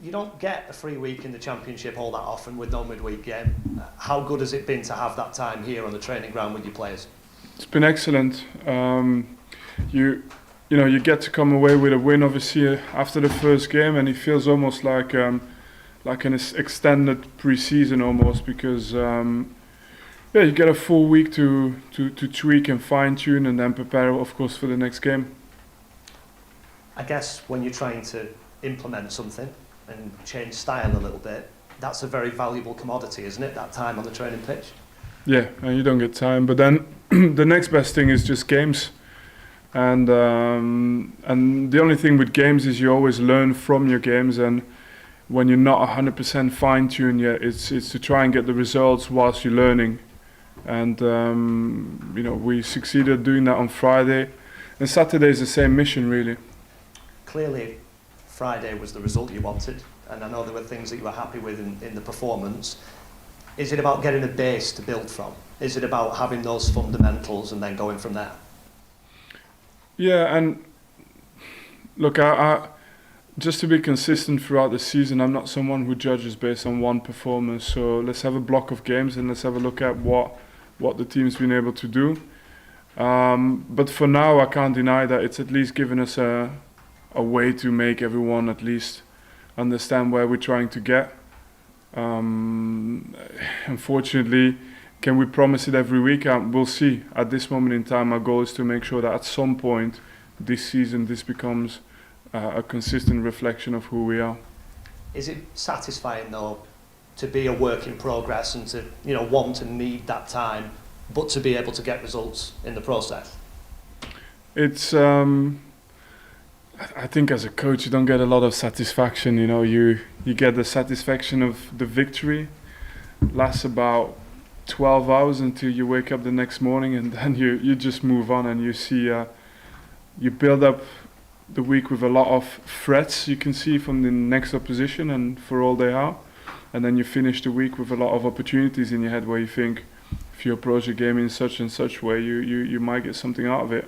You don't get a free week in the Championship all that often with no midweek game. How good has it been to have that time here on the training ground with your players? It's been excellent. You get to come away with a win, obviously, after the first game, and it feels almost like an extended pre-season almost, because you get a full week to tweak and fine-tune and then prepare, of course, for the next game. I guess when you're trying to implement something and change style a little bit, that's a very valuable commodity, isn't it, that time on the training pitch? Yeah, and you don't get time. But then the next best thing is just games. And the only thing with games is you always learn from your games, and when you're not 100% fine-tuned yet, it's to try and get the results whilst you're learning. And we succeeded doing that on Friday, and Saturday is the same mission really. Clearly Friday was the result you wanted, and I know there were things that you were happy with in the performance. Is it about getting a base to build from? Is it about having those fundamentals and then going from there? Yeah, and look, I just to be consistent throughout the season, I'm not someone who judges based on one performance. So let's have a block of games and let's have a look at what the team's been able to do. But for now, I can't deny that it's at least given us a way to make everyone at least understand where we're trying to get. Unfortunately, can we promise it every week? We'll see. At this moment in time, our goal is to make sure that at some point this season this becomes a consistent reflection of who we are. Is it satisfying though to be a work in progress and to want and need that time, but to be able to get results in the process? It's I think as a coach you don't get a lot of satisfaction. You get the satisfaction of the victory. Lasts about 12 hours until you wake up the next morning, and then you just move on, and you see you build up the week with a lot of threats you can see from the next opposition and for all they are, and then you finish the week with a lot of opportunities in your head where you think if you approach a game in such and such way you might get something out of it.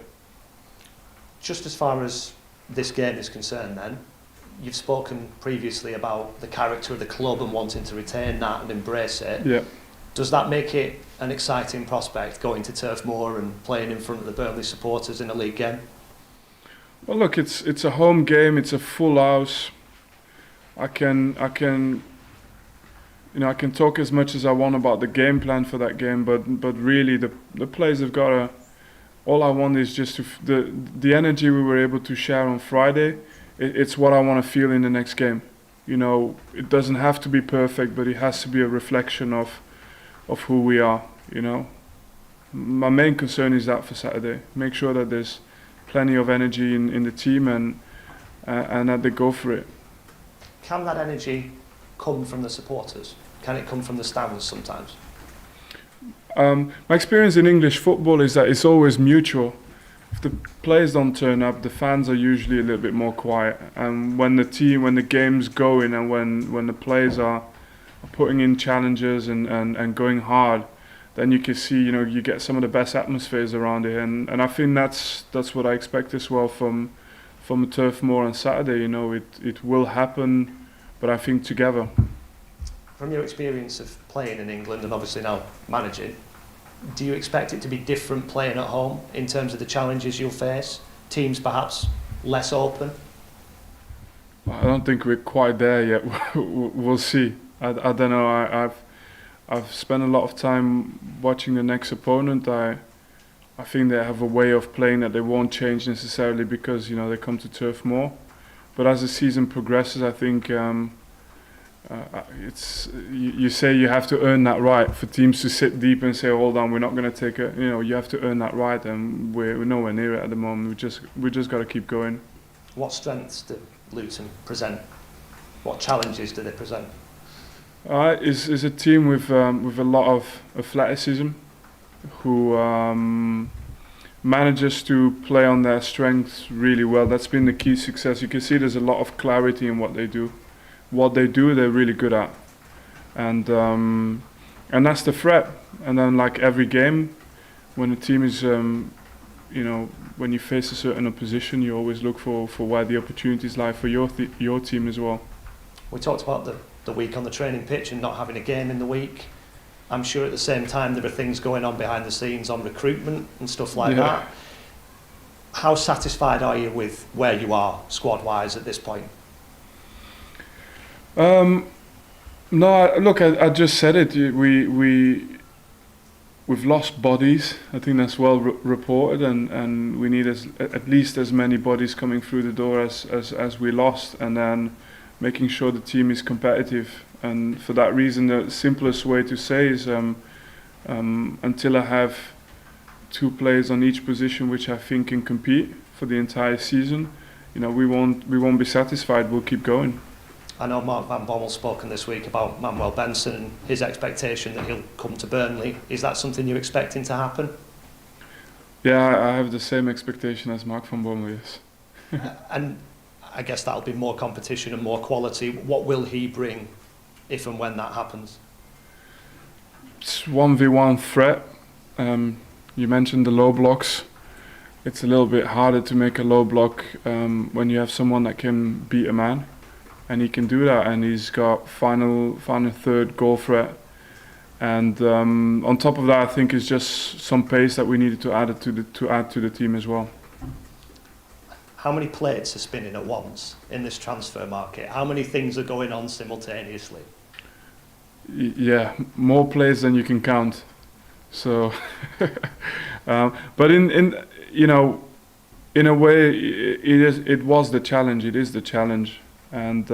Just as far as this game is concerned then, you've spoken previously about the character of the club and wanting to retain that and embrace it. Yeah. Does that make it an exciting prospect going to Turf Moor and playing in front of the Burnley supporters in a league game? Well, look, it's a home game. It's a full house. I can talk as much as I want about the game plan for that game, but really the players have got to. All I want is just the energy we were able to share on Friday. It's what I want to feel in the next game. It doesn't have to be perfect, but it has to be a reflection of who we are. My main concern is that for Saturday. Make sure that there's plenty of energy in the team and that they go for it. Can that energy come from the supporters? Can it come from the stands sometimes? My experience in English football is that it's always mutual. If the players don't turn up, the fans are usually a little bit more quiet. And when the game's going and when the players are putting in challenges and going hard, then you can see, you get some of the best atmospheres around it. And I think that's what I expect as well from Turf Moor on Saturday. It will happen, but I think together. From your experience of playing in England and obviously now managing, do you expect it to be different playing at home in terms of the challenges you'll face? Teams perhaps less open? I don't think we're quite there yet. We'll see. I don't know. I've spent a lot of time watching the next opponent. I think they have a way of playing that they won't change necessarily because they come to Turf Moor. But as the season progresses, I think you say you have to earn that right for teams to sit deep and say, hold on, we're not going to take it. You have to earn that right, and we're nowhere near it at the moment. We just got to keep going. What strengths do Luton present? What challenges do they present? Is a team with a lot of athleticism, who manages to play on their strengths really well. That's been the key success. You can see there's a lot of clarity in what they do. What they do, they're really good at, and that's the threat. And then, like every game, when a team is, when you face a certain opposition, you always look for where the opportunities lie for your team as well. We talked about the week on the training pitch and not having a game in the week. I'm sure at the same time there are things going on behind the scenes on recruitment and stuff like that. How satisfied are you with where you are squad-wise at this point? No, look, I just said it. We've lost bodies. I think that's well reported, and we need at least as many bodies coming through the door as we lost, and then making sure the team is competitive. And for that reason, the simplest way to say is until I have 2 players on each position which I think can compete for the entire season, we won't be satisfied. We'll keep going. I know Mark Van Bommel's spoken this week about Manuel Benson and his expectation that he'll come to Burnley. Is that something you're expecting to happen? Yeah, I have the same expectation as Mark Van Bommel, yes. And I guess that'll be more competition and more quality. What will he bring if and when that happens? It's 1v1 threat. You mentioned the low blocks. It's a little bit harder to make a low block when you have someone that can beat a man. And he can do that, and he's got final third goal threat. And on top of that, I think it's just some pace that we needed to add to the team as well. How many plates are spinning at once in this transfer market? How many things are going on simultaneously? Yeah, more plays than you can count. So, but in a way, it was the challenge. It is the challenge. And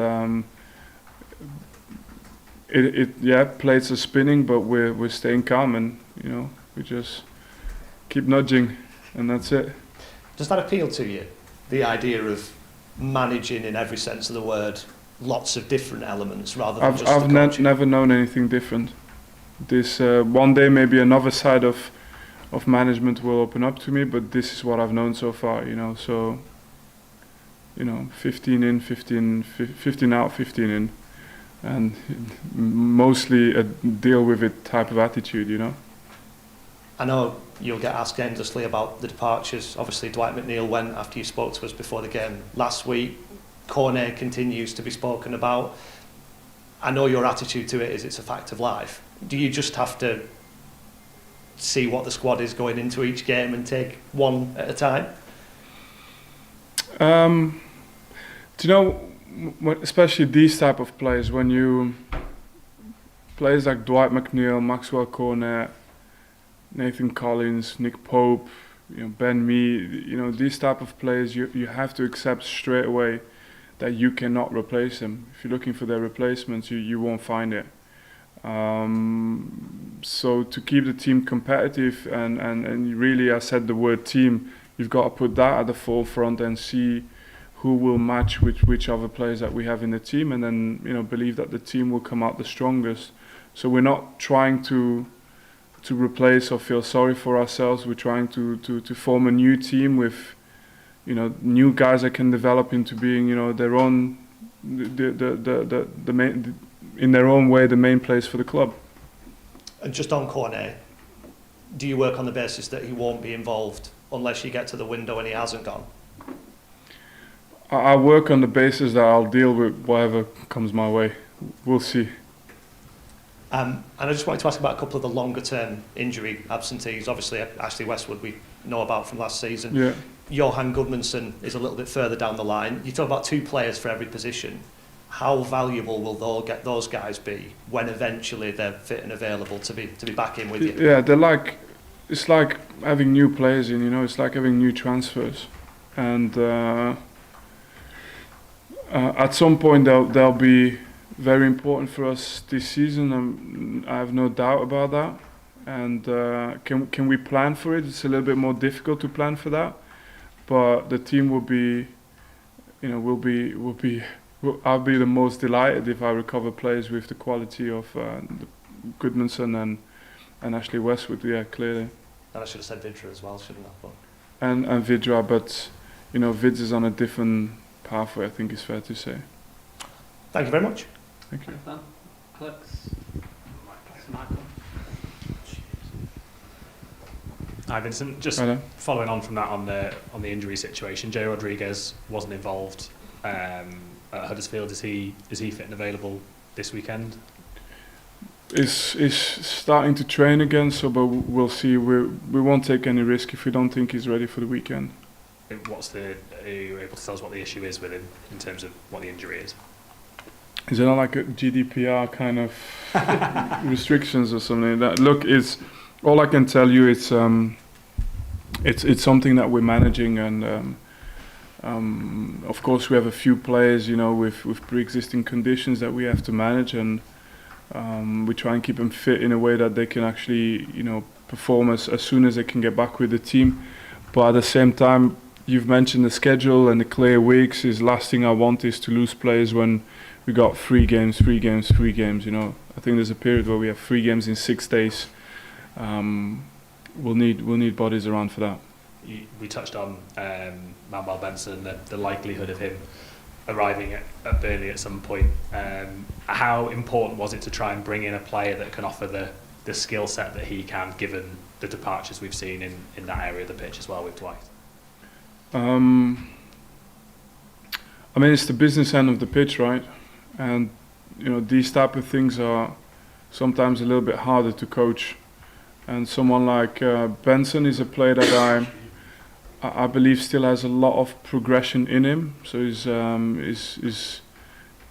plates are spinning, but we're staying calm, and we just keep nudging, and that's it. Does that appeal to you, the idea of managing in every sense of the word lots of different elements rather than just I've never known anything different. This one day maybe another side of management will open up to me, but this is what I've known so far. So. 15 in, 15 out, 15 in, and mostly a deal with it type of attitude, I know you'll get asked endlessly about the departures. Obviously, Dwight McNeil went after you spoke to us before the game last week. Cornet continues to be spoken about. I know your attitude to it is it's a fact of life. Do you just have to see what the squad is going into each game and take one at a time? Especially these type of players, players like Dwight McNeil, Maxwell Cornet, Nathan Collins, Nick Pope, Ben Mee, these type of players, you have to accept straight away that you cannot replace them. If you're looking for their replacements, you won't find it. So to keep the team competitive and really, I said the word team, you've got to put that at the forefront and see who will match which other players that we have in the team, and then believe that the team will come out the strongest. So we're not trying to replace or feel sorry for ourselves. We're trying to form a new team with new guys that can develop into being their own the main, in their own way, the main players for the club. And just on Cornet, do you work on the basis that he won't be involved unless you get to the window and he hasn't gone? I work on the basis that I'll deal with whatever comes my way. We'll see. And I just wanted to ask about a couple of the longer term injury absentees. Obviously, Ashley Westwood we know about from last season. Yeah. Johan Gudmundsson is a little bit further down the line. You talk about 2 players for every position. How valuable will those guys be when eventually they're fit and available to be back in with you? Yeah, it's like having new players in. It's like having new transfers, and at some point they'll be very important for us this season. I have no doubt about that. And can we plan for it? It's a little bit more difficult to plan for that, but the team will be, I'll be the most delighted if I recover players with the quality of Gudmundsson and Ashley Westwood. Yeah, clearly. And I should have said Vidra as well, shouldn't I? But and Vidra, but Vids is on a different pathway, I think it's fair to say. Thank you very much. Thank you. Alex. Michael. Hi Vincent, just Hello. following on from that on the injury situation, Jay Rodriguez wasn't involved at Huddersfield? Is he fit and available this weekend? Is starting to train again, so but we'll see. We won't take any risk if we don't think he's ready for the weekend. Are you able to tell us what the issue is with him in terms of what the injury is? Is it not like a GDPR kind of restrictions or something like that? Look, it's all I can tell you. It's something that we're managing, and of course we have a few players, with pre-existing conditions that we have to manage, and we try and keep them fit in a way that they can actually, perform as soon as they can get back with the team. But at the same time, you've mentioned the schedule and the clear weeks. Is last thing I want is to lose players when we got 3 games. I think there's a period where we have 3 games in 6 days. We'll need bodies around for that. We touched on Manuel Benson, the likelihood of him arriving at Burnley at some point. How important was it to try and bring in a player that can offer the skill set that he can, given the departures we've seen in that area of the pitch as well with Dwight? It's the business end of the pitch, right? And these type of things are sometimes a little bit harder to coach. And someone like Benson is a player that I believe still has a lot of progression in him. So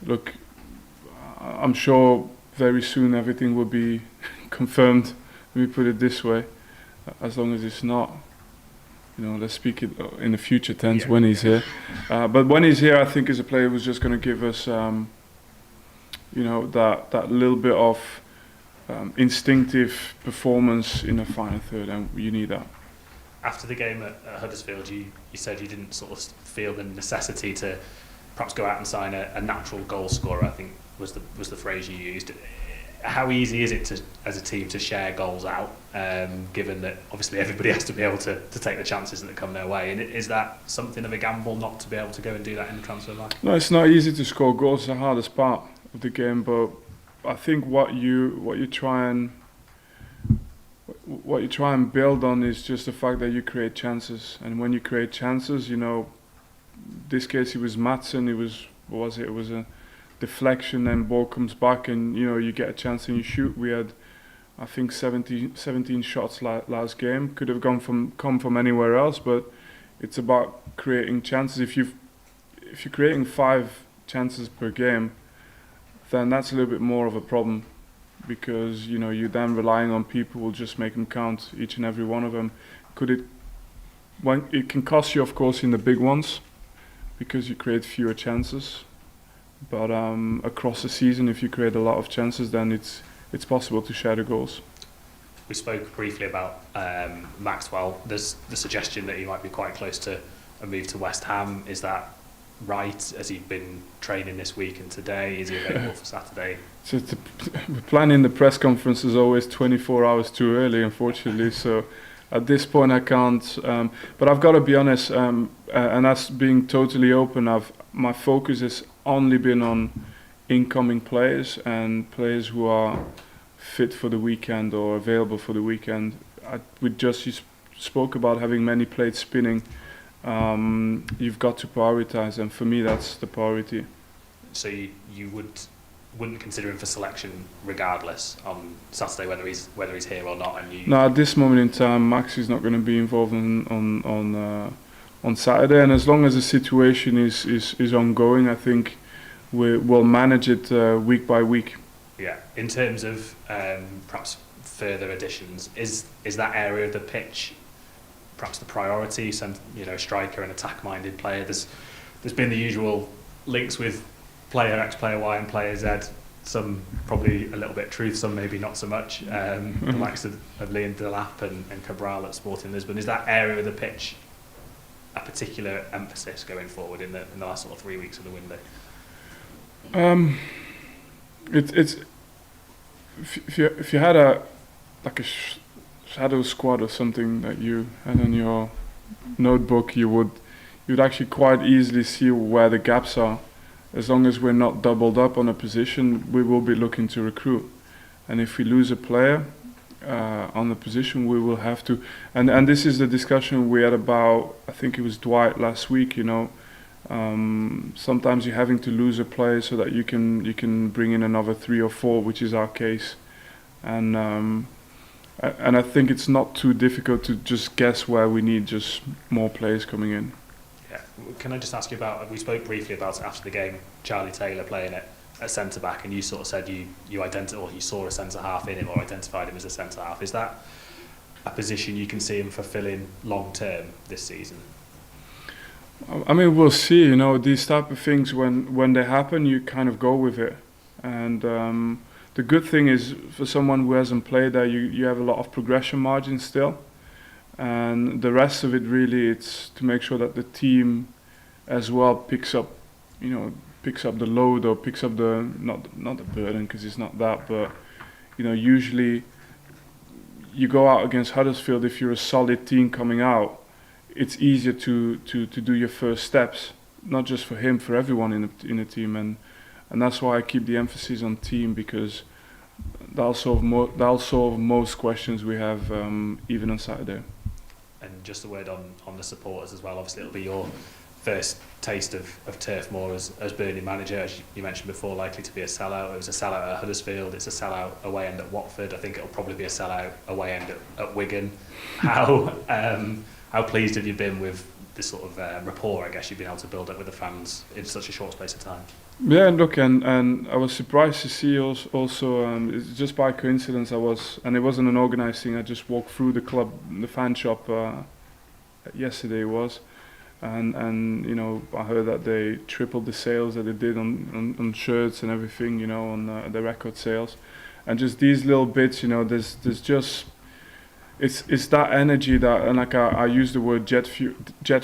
look, I'm sure very soon everything will be confirmed. Let me put it this way: as long as it's not, let's speak it in the future tense when he's here. But when he's here, I think is a player who's just going to give us, that little bit of instinctive performance in the final third, and you need that. After the game at Huddersfield, you said you didn't sort of feel the necessity to perhaps go out and sign a natural goal scorer, I think was the phrase you used. How easy is it as a team to share goals out, given that obviously everybody has to be able to take the chances that come their way? And is that something of a gamble not to be able to go and do that in the transfer market? No, it's not easy to score goals. It's the hardest part of the game, but I think what you try and build on is just the fact that you create chances, and when you create chances, this case it was Maatsen. It was a deflection, then ball comes back, and you get a chance and you shoot. We had, I think, 17 shots last game. Could have come from anywhere else, but it's about creating chances. If you're creating 5 chances per game, then that's a little bit more of a problem, because you're then relying on people who will just make them count, each and every one of them. It can cost you, of course, in the big ones, because you create fewer chances. But across the season, if you create a lot of chances, then it's possible to share the goals. We spoke briefly about Maxwell. There's the suggestion that he might be quite close to a move to West Ham. Is that right? Has he been training this week and today? Is he available for Saturday? So planning the press conference is always 24 hours too early, unfortunately. So at this point I can't. But I've got to be honest, and that's being totally open. My focus has only been on incoming players and players who are fit for the weekend or available for the weekend. You spoke about having many plates spinning. You've got to prioritize, and for me that's the priority. So you wouldn't consider him for selection regardless on Saturday, whether he's here or not? No, at this moment in time, Max is not going to be involved on Saturday, and as long as the situation is ongoing, I think we'll manage it week by week. Yeah. In terms of perhaps further additions, is that area of the pitch perhaps the priority? Some striker and attack-minded player. There's been the usual links with player X, player Y, and player Z. Some probably a little bit truth, some maybe not so much. The likes of Liam Delap and Cabral at Sporting Lisbon. Is that area of the pitch a particular emphasis going forward in the last sort of 3 weeks of the window? It's if you had a shadow squad or something that you had on your notebook, you'd actually quite easily see where the gaps are. As long as we're not doubled up on a position, we will be looking to recruit. And if we lose a player on the position, we will have to. And this is the discussion we had about, I think it was Dwight last week. Sometimes you're having to lose a player so that you can bring in another 3 or 4, which is our case. And I think it's not too difficult to just guess where we need just more players coming in. Yeah. Can I just ask you about, we spoke briefly about it after the game, Charlie Taylor playing at centre back, and you sort of said you saw a centre half in him or identified him as a centre half. Is that a position you can see him fulfilling long term this season? I mean, we'll see. You know, these type of things, when they happen, you kind of go with it. And the good thing is, for someone who hasn't played there, you have a lot of progression margin still. And the rest of it really, it's to make sure that the team as well picks up the load, or picks up the not the burden, because it's not that, but usually you go out against Huddersfield, if you're a solid team coming out, it's easier to do your first steps, not just for him, for everyone in the team, and that's why I keep the emphasis on team, because that'll solve most questions we have, even on Saturday. And just a word on the supporters as well. Obviously, it'll be your first taste of Turf Moor as Burnley manager. As you mentioned before, likely to be a sellout. It was a sellout at Huddersfield. It's a sellout away end at Watford. I think it'll probably be a sellout away end at Wigan. How pleased have you been with this sort of rapport, I guess, you've been able to build up with the fans in such a short space of time? Yeah, look, and I was surprised to see also it's just by coincidence and it wasn't an organised thing. I just walked through the club, the fan shop yesterday was, and I heard that they tripled the sales that they did on shirts and everything, on the record sales, and just these little bits, there's just it's that energy that, and like I used the word jet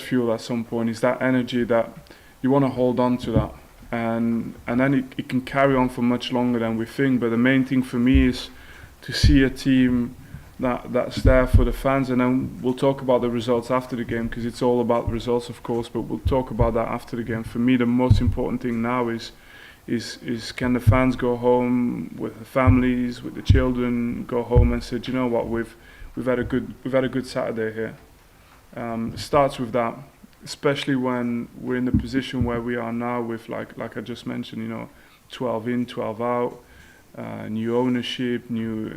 fuel at some point. It's that energy that you want to hold on to that. And then it can carry on for much longer than we think. But the main thing for me is to see a team that's there for the fans. And then we'll talk about the results after the game, because it's all about the results, of course. But we'll talk about that after the game. For me, the most important thing now is can the fans go home with the families, with the children, go home and say, you know what, we've had a good Saturday here. It starts with that. Especially when we're in the position where we are now, with like I just mentioned, 12 in, 12 out, new ownership, new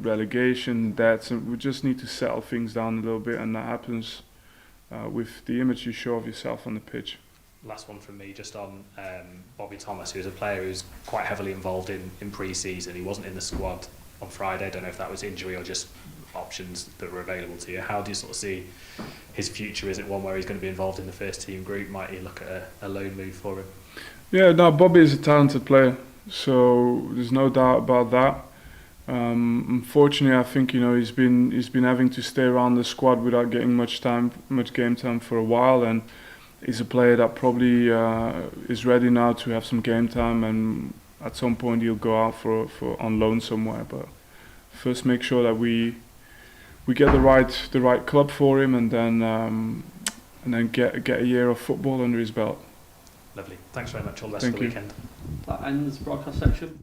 relegation, debts, and we just need to settle things down a little bit, and that happens with the image you show of yourself on the pitch. Last one from me, just on Bobby Thomas, who's a player who's quite heavily involved in pre-season. He wasn't in the squad on Friday. I don't know if that was injury or just options that were available to you. How do you sort of see his future? Is it one where he's going to be involved in the first team group? Might he look at a loan move for him? Yeah, no, Bobby is a talented player, so there's no doubt about that. Unfortunately, I think he's been having to stay around the squad without getting much game time for a while, and he's a player that probably is ready now to have some game time, and at some point he'll go out for on loan somewhere. But first, make sure that we get the right club for him, and then get a year of football under his belt. Lovely. Thanks very much. All the best for the weekend. That ends broadcast section.